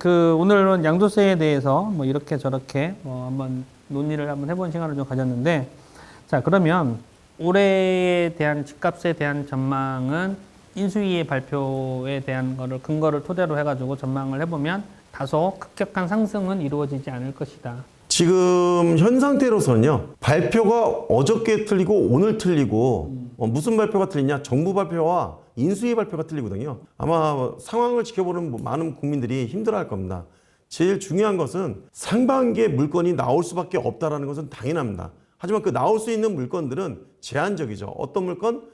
오늘은 양도세에 대해서 뭐 이렇게 저렇게 한번 논의를 한번 해본 시간을 좀 가졌는데, 자, 그러면 올해에 대한 집값에 대한 전망은 인수위의 발표에 대한 거를 근거를 토대로 해가지고 전망을 해보면 다소 급격한 상승은 이루어지지 않을 것이다. 지금 현 상태로서는요, 발표가 어저께 틀리고 오늘 틀리고, 무슨 발표가 틀리냐? 정부 발표와 인수위 발표가 틀리거든요. 아마 상황을 지켜보는 많은 국민들이 힘들어할 겁니다. 제일 중요한 것은 상반기에 물건이 나올 수밖에 없다는 것은 당연합니다. 하지만 그 나올 수 있는 물건들은 제한적이죠. 어떤 물건?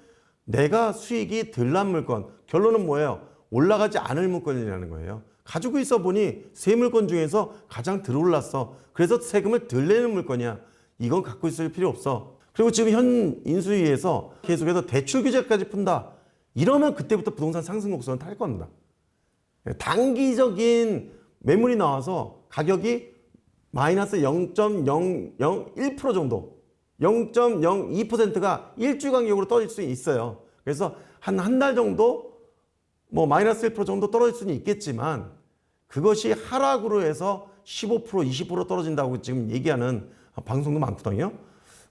내가 수익이 덜 난 물건. 결론은 뭐예요? 올라가지 않을 물건이라는 거예요. 가지고 있어 보니 세 물건 중에서 가장 덜 올랐어. 그래서 세금을 덜 내는 물건이야. 이건 갖고 있을 필요 없어. 그리고 지금 현 인수위에서 계속해서 대출 규제까지 푼다. 이러면 그때부터 부동산 상승 곡선을 탈 겁니다. 단기적인 매물이 나와서 가격이 마이너스 0.001% 정도, 0.02%가 일주 간격으로 떨어질 수 있어요. 그래서 한 달 정도 뭐 마이너스 1% 정도 떨어질 수는 있겠지만, 그것이 하락으로 해서 15%, 20% 떨어진다고 지금 얘기하는 방송도 많거든요.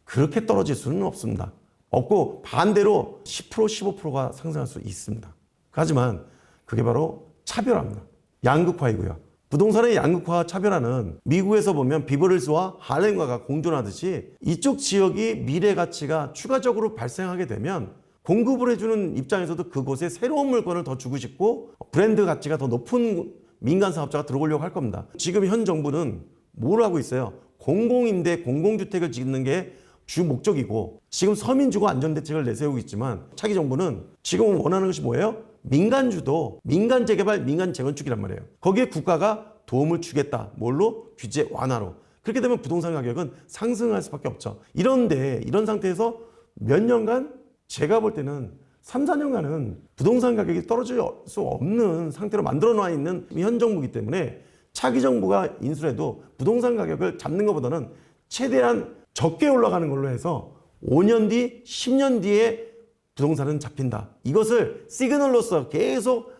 그렇게 떨어질 수는 없습니다. 없고 반대로 10%, 15%가 상승할 수 있습니다. 하지만 그게 바로 차별화입니다. 양극화이고요. 부동산의 양극화 차별화는 미국에서 보면 비버릴스와 할렘과가 공존하듯이 이쪽 지역이 미래 가치가 추가적으로 발생하게 되면 공급을 해주는 입장에서도 그곳에 새로운 물건을 더 주고 싶고 브랜드 가치가 더 높은 민간 사업자가 들어오려고 할 겁니다. 지금 현 정부는 뭘 하고 있어요? 공공임대, 공공주택을 짓는 게 주 목적이고, 지금 서민주거 안전대책을 내세우고 있지만 차기 정부는 지금 원하는 것이 뭐예요? 민간주도, 민간 재개발, 민간 재건축이란 말이에요. 거기에 국가가 도움을 주겠다. 뭘로? 규제 완화로. 그렇게 되면 부동산 가격은 상승할 수밖에 없죠. 이런데 이런 상태에서 몇 년간, 제가 볼 때는 3, 4년간은 부동산 가격이 떨어질 수 없는 상태로 만들어 놔 있는 현 정부이기 때문에 차기 정부가 인수해도 부동산 가격을 잡는 것보다는 최대한 적게 올라가는 걸로 해서 5년 뒤, 10년 뒤에 부동산은 잡힌다. 이것을 시그널로서 계속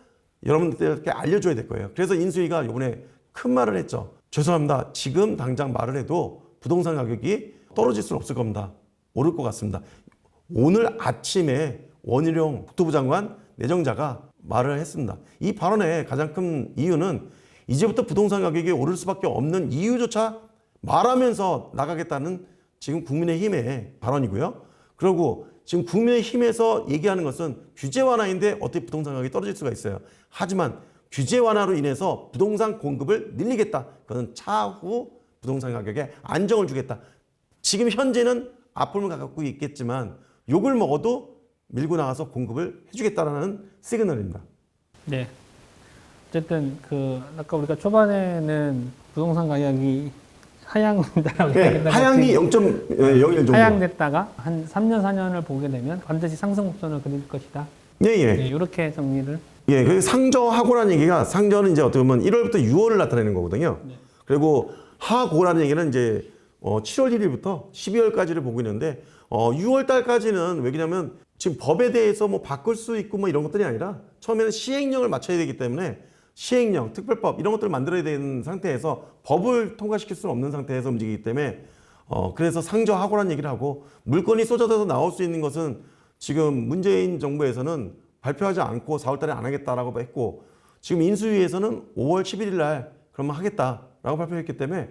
여러분들께 알려줘야 될 거예요. 그래서 인수위가 이번에 큰 말을 했죠. 죄송합니다. 지금 당장 말을 해도 부동산 가격이 떨어질 수는 없을 겁니다. 오를 것 같습니다. 오늘 아침에 원희룡 국토부 장관 내정자가 말을 했습니다. 이 발언의 가장 큰 이유는 이제부터 부동산 가격이 오를 수밖에 없는 이유조차 말하면서 나가겠다는 지금 국민의힘의 발언이고요. 그리고 지금 국민의힘에서 얘기하는 것은 규제 완화인데 어떻게 부동산 가격이 떨어질 수가 있어요. 하지만 규제 완화로 인해서 부동산 공급을 늘리겠다. 그것은 차후 부동산 가격에 안정을 주겠다. 지금 현재는 아픔을 갖고 있겠지만 욕을 먹어도 밀고 나가서 공급을 해주겠다라는 시그널입니다. 네. 어쨌든 아까 우리가 초반에는 부동산 가격이 하향된다라고 네, 하향이 0.01 정도. 하향됐다가 한 3년, 4년을 보게 되면 반드시 상승 곡선을 그릴 것이다. 예, 예. 네, 이렇게 정리를. 예, 그 상저하고라는 얘기가, 상저는 이제 어떻게 보면 1월부터 6월을 나타내는 거거든요. 네. 그리고 하고라는 얘기는 이제 7월 1일부터 12월까지를 보고 있는데, 6월 달까지는 왜냐면 지금 법에 대해서 뭐 바꿀 수 있고 뭐 이런 것들이 아니라 처음에는 시행령을 맞춰야 되기 때문에 시행령, 특별법 이런 것들을 만들어야 되는 상태에서 법을 통과시킬 수는 없는 상태에서 움직이기 때문에 그래서 상저하고라는 얘기를 하고, 물건이 쏟아져서 나올 수 있는 것은 지금 문재인 정부에서는 발표하지 않고 4월 달에 안 하겠다라고 했고, 지금 인수위에서는 5월 11일 날 그러면 하겠다라고 발표했기 때문에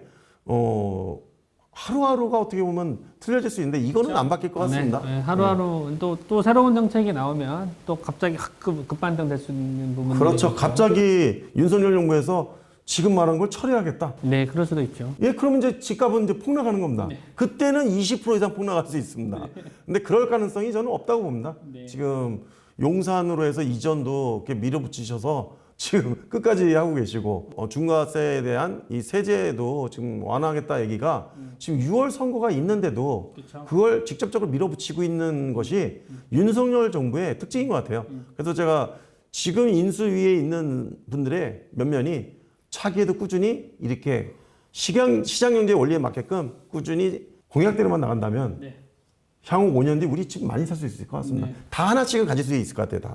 하루하루가 어떻게 보면 틀려질 수 있는데 이거는 그렇죠. 안 바뀔 것 같습니다. 네, 하루하루 네. 또 새로운 정책이 나오면 또 갑자기 급반등 될 수 있는 부분이 그렇죠. 있죠. 갑자기 윤석열 정부에서 지금 말한 걸 처리하겠다. 네, 그럴 수도 있죠. 예, 그러면 이제 집값은 이제 폭락하는 겁니다. 네. 그때는 20% 이상 폭락할 수 있습니다. 네. 근데 그럴 가능성이 저는 없다고 봅니다. 네. 지금 용산으로 해서 이전도 이렇게 밀어붙이셔서 지금 끝까지 하고 계시고, 중과세에 대한 이 세제도 지금 완화하겠다 얘기가 지금 6월 선거가 있는데도 그쵸. 그걸 직접적으로 밀어붙이고 있는 것이 윤석열 정부의 특징인 것 같아요. 그래서 제가 지금 인수위에 있는 분들의 면면이 차기에도 꾸준히 이렇게 시장 경제 원리에 맞게끔 꾸준히 공약대로만 나간다면 네. 향후 5년 뒤 우리 집 많이 살 수 있을 것 같습니다. 네. 다 하나씩은 가질 수 있을 것 같아요. 다.